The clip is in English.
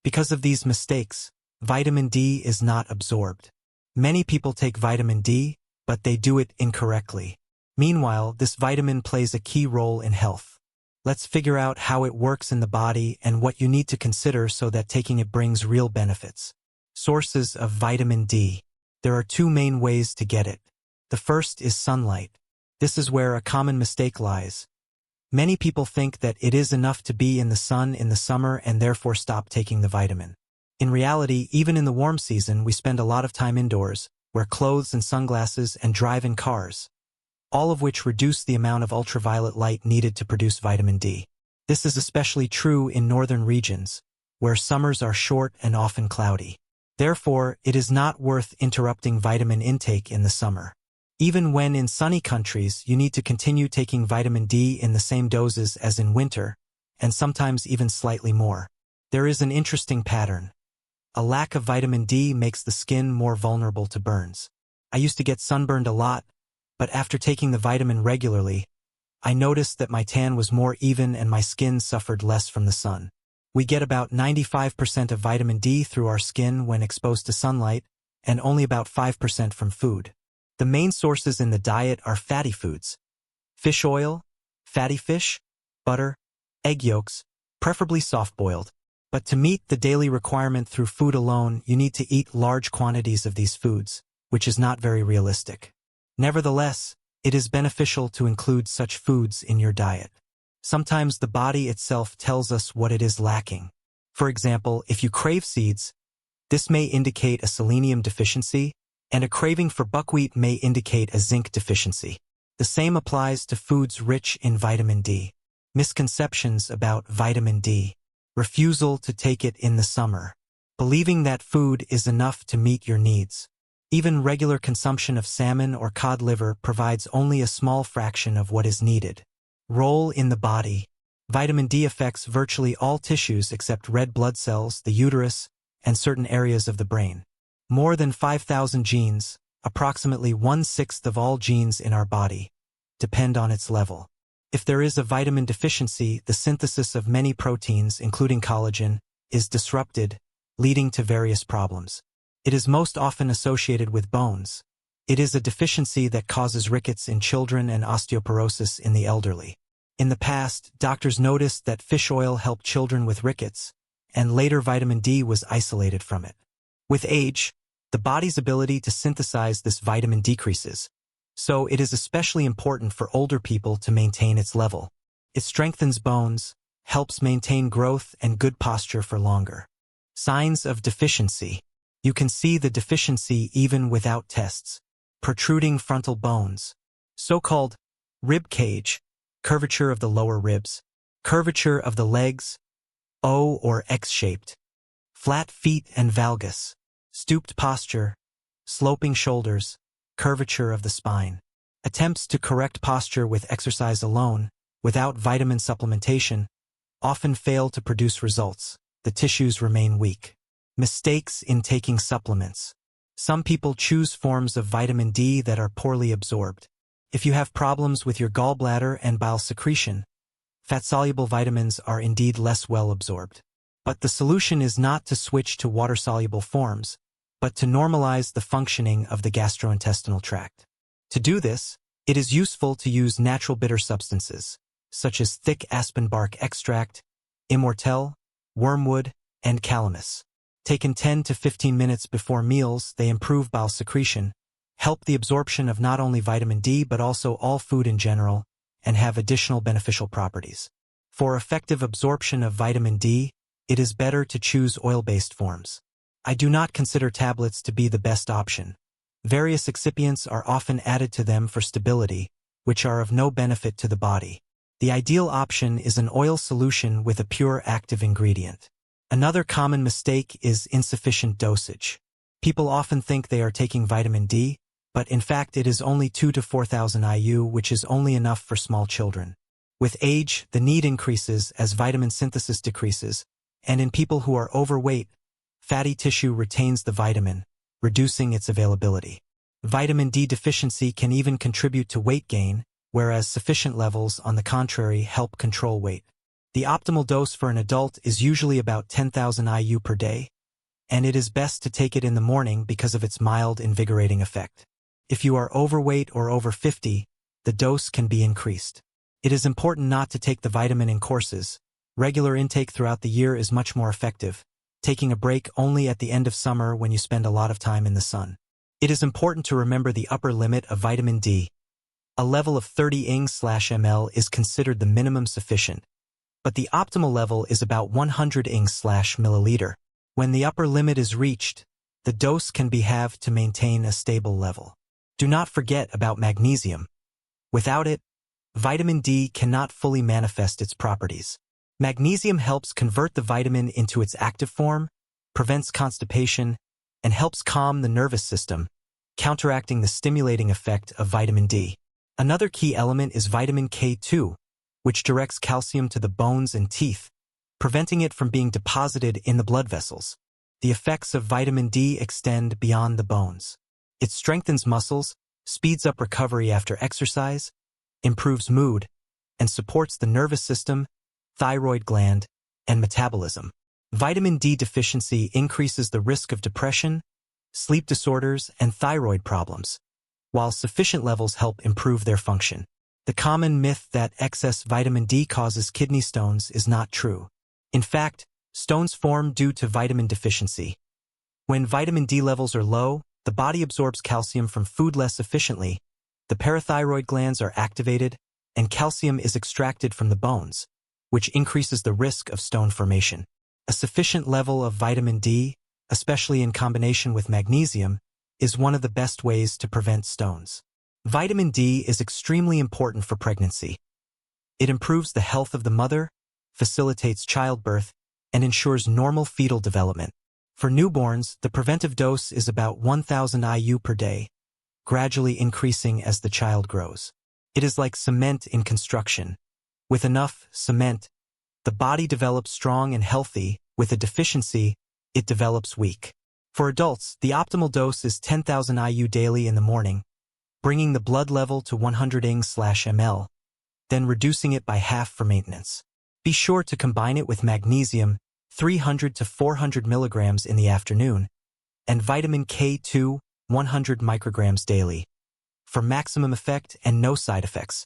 Because of these mistakes, vitamin D is not absorbed. Many people take vitamin D, but they do it incorrectly. Meanwhile, this vitamin plays a key role in health. Let's figure out how it works in the body and what you need to consider so that taking it brings real benefits. Sources of vitamin D. There are two main ways to get it. The first is sunlight. This is where a common mistake lies. Many people think that it is enough to be in the sun in the summer and therefore stop taking the vitamin. In reality, even in the warm season, we spend a lot of time indoors, wear clothes and sunglasses, and drive in cars, all of which reduce the amount of ultraviolet light needed to produce vitamin D. This is especially true in northern regions, where summers are short and often cloudy. Therefore, it is not worth interrupting vitamin intake in the summer. Even when in sunny countries, you need to continue taking vitamin D in the same doses as in winter, and sometimes even slightly more. There is an interesting pattern. A lack of vitamin D makes the skin more vulnerable to burns. I used to get sunburned a lot, but after taking the vitamin regularly, I noticed that my tan was more even and my skin suffered less from the sun. We get about 95% of vitamin D through our skin when exposed to sunlight, and only about 5% from food. The main sources in the diet are fatty foods: fish oil, fatty fish, butter, egg yolks, preferably soft-boiled. But to meet the daily requirement through food alone, you need to eat large quantities of these foods, which is not very realistic. Nevertheless, it is beneficial to include such foods in your diet. Sometimes the body itself tells us what it is lacking. For example, if you crave seeds, this may indicate a selenium deficiency, and a craving for buckwheat may indicate a zinc deficiency. The same applies to foods rich in vitamin D. Misconceptions about vitamin D. Refusal to take it in the summer. Believing that food is enough to meet your needs. Even regular consumption of salmon or cod liver provides only a small fraction of what is needed. Role in the body. Vitamin D affects virtually all tissues except red blood cells, the uterus, and certain areas of the brain. More than 5,000 genes, approximately 1/6 of all genes in our body, depend on its level. If there is a vitamin deficiency, the synthesis of many proteins, including collagen, is disrupted, leading to various problems. It is most often associated with bones. It is a deficiency that causes rickets in children and osteoporosis in the elderly. In the past, doctors noticed that fish oil helped children with rickets, and later vitamin D was isolated from it. With age, the body's ability to synthesize this vitamin decreases, so it is especially important for older people to maintain its level. It strengthens bones, helps maintain growth and good posture for longer. Signs of deficiency. You can see the deficiency even without tests. Protruding frontal bones. So-called rib cage, curvature of the lower ribs, curvature of the legs, O or X-shaped, flat feet and valgus, stooped posture, sloping shoulders, curvature of the spine. Attempts to correct posture with exercise alone, without vitamin supplementation, often fail to produce results. The tissues remain weak. Mistakes in taking supplements. Some people choose forms of vitamin D that are poorly absorbed. If you have problems with your gallbladder and bile secretion, fat-soluble vitamins are indeed less well absorbed. But the solution is not to switch to water-soluble forms, but to normalize the functioning of the gastrointestinal tract. To do this, it is useful to use natural bitter substances, such as thick aspen bark extract, immortelle, wormwood, and calamus. Taken 10 to 15 minutes before meals, they improve bile secretion, help the absorption of not only vitamin D but also all food in general, and have additional beneficial properties. For effective absorption of vitamin D, it is better to choose oil-based forms. I do not consider tablets to be the best option. Various excipients are often added to them for stability, which are of no benefit to the body. The ideal option is an oil solution with a pure active ingredient. Another common mistake is insufficient dosage. People often think they are taking vitamin D, but in fact it is only 2 to 4,000 IU, which is only enough for small children. With age, the need increases as vitamin synthesis decreases, and in people who are overweight, fatty tissue retains the vitamin, reducing its availability. Vitamin D deficiency can even contribute to weight gain, whereas sufficient levels, on the contrary, help control weight. The optimal dose for an adult is usually about 10,000 IU per day, and it is best to take it in the morning because of its mild, invigorating effect. If you are overweight or over 50, the dose can be increased. It is important not to take the vitamin in courses. Regular intake throughout the year is much more effective, taking a break only at the end of summer when you spend a lot of time in the sun. It is important to remember the upper limit of vitamin D. A level of 30 ing/ml is considered the minimum sufficient, but the optimal level is about 100 ing/milliliter. When the upper limit is reached, the dose can be halved to maintain a stable level. Do not forget about magnesium. Without it, vitamin D cannot fully manifest its properties. Magnesium helps convert the vitamin into its active form, prevents constipation, and helps calm the nervous system, counteracting the stimulating effect of vitamin D. Another key element is vitamin K2, which directs calcium to the bones and teeth, preventing it from being deposited in the blood vessels. The effects of vitamin D extend beyond the bones. It strengthens muscles, speeds up recovery after exercise, improves mood, and supports the nervous system, thyroid gland, and metabolism. Vitamin D deficiency increases the risk of depression, sleep disorders, and thyroid problems, while sufficient levels help improve their function. The common myth that excess vitamin D causes kidney stones is not true. In fact, stones form due to vitamin deficiency. When vitamin D levels are low, the body absorbs calcium from food less efficiently, the parathyroid glands are activated, and calcium is extracted from the bones, which increases the risk of stone formation. A sufficient level of vitamin D, especially in combination with magnesium, is one of the best ways to prevent stones. Vitamin D is extremely important for pregnancy. It improves the health of the mother, facilitates childbirth, and ensures normal fetal development. For newborns, the preventive dose is about 1,000 IU per day, gradually increasing as the child grows. It is like cement in construction. With enough cement, the body develops strong and healthy. With a deficiency, it develops weak. For adults, the optimal dose is 10,000 IU daily in the morning, bringing the blood level to 100 ing/ml, then reducing it by half for maintenance. Be sure to combine it with magnesium, 300 to 400 milligrams in the afternoon, and vitamin K2, 100 micrograms daily, for maximum effect and no side effects.